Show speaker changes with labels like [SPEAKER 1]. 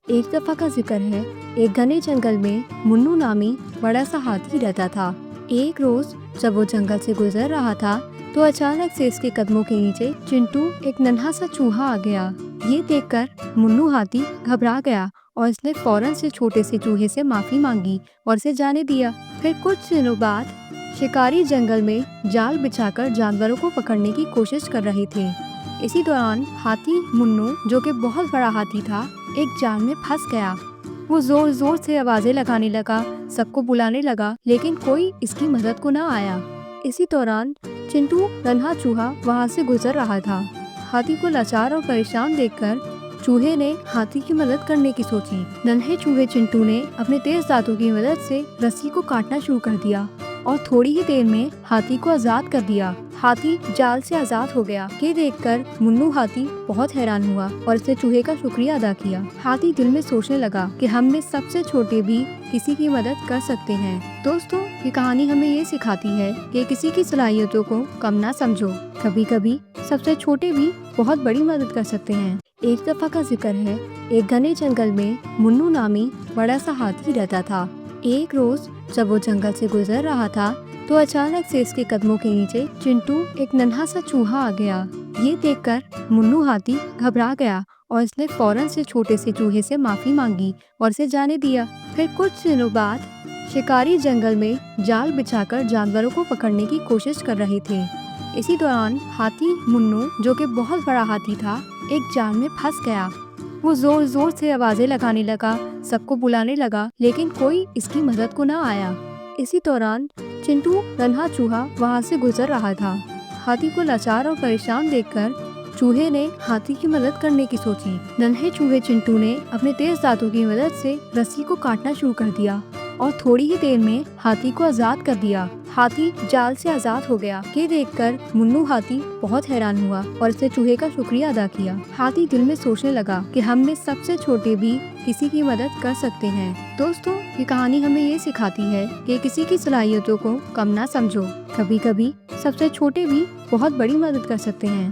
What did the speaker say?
[SPEAKER 1] एक दफा का जिक्र है। एक घने जंगल में मुन्नू नामी बड़ा सा हाथी रहता था। एक रोज जब वो जंगल से गुजर रहा था तो अचानक से इसके कदमों के नीचे चिंटू एक नन्हा सा चूहा आ गया। ये देखकर मुन्नू हाथी घबरा गया और इसने फौरन से छोटे से चूहे से माफी मांगी और उसे जाने दिया। फिर कुछ दिनों बाद शिकारी जंगल में जाल बिछाकर जानवरों को पकड़ने की कोशिश कर रहे थे। इसी दौरान हाथी मुन्नू, जो कि बहुत बड़ा हाथी था, एक जाल में फंस गया। वो जोर जोर से आवाजें लगाने लगा, सबको बुलाने लगा, लेकिन कोई इसकी मदद को न आया। इसी दौरान चिंटू नन्हा चूहा वहाँ से गुजर रहा था। हाथी को लाचार और परेशान देखकर चूहे ने हाथी की मदद करने की सोची। नन्हे चूहे चिंटू ने अपने तेज दांतों की मदद से रस्सी को काटना शुरू कर दिया और थोड़ी ही देर में हाथी को आजाद कर दिया। हाथी जाल से आजाद हो गया। ये देखकर मुन्नू हाथी बहुत हैरान हुआ और उसने चूहे का शुक्रिया अदा किया। हाथी दिल में सोचने लगा कि हम में सबसे छोटे भी किसी की मदद कर सकते हैं। दोस्तों, ये कहानी हमें ये सिखाती है कि किसी की सलाहियतों को कम ना समझो। कभी कभी सबसे छोटे भी बहुत बड़ी मदद कर सकते हैं। एक दफा का जिक्र है। एक घने जंगल में मुन्नू नामी बड़ा सा हाथी रहता था। एक रोज जब वो जंगल से गुजर रहा था तो अचानक से इसके कदमों के नीचे चिंटू एक नन्हा सा चूहा आ गया। ये देखकर मुन्नू हाथी घबरा गया और इसने फौरन से छोटे से चूहे से माफी मांगी और उसे जाने दिया। फिर कुछ दिनों बाद शिकारी जंगल में जाल बिछाकर जानवरों को पकड़ने की कोशिश कर रहे थे। इसी दौरान हाथी मुन्नू, जो कि बहुत बड़ा हाथी था, एक जाल में फंस गया। वो जोर जोर से आवाजें लगाने लगा, सबको बुलाने लगा, लेकिन कोई इसकी मदद को न आया। इसी दौरान चिंटू नन्हा चूहा वहाँ से गुजर रहा था। हाथी को लाचार और परेशान देखकर चूहे ने हाथी की मदद करने की सोची। नन्हे चूहे चिंटू ने अपने तेज दांतों की मदद से रस्सी को काटना शुरू कर दिया और थोड़ी ही देर में हाथी को आजाद कर दिया। हाथी जाल से आजाद हो गया। ये देखकर मुन्नू हाथी बहुत हैरान हुआ और उसने चूहे का शुक्रिया अदा किया। हाथी दिल में सोचने लगा कि हम में सबसे छोटे भी किसी की मदद कर सकते हैं। दोस्तों, ये कहानी हमें ये सिखाती है कि किसी की सलाहियतों को कम ना समझो। कभी कभी सबसे छोटे भी बहुत बड़ी मदद कर सकते हैं।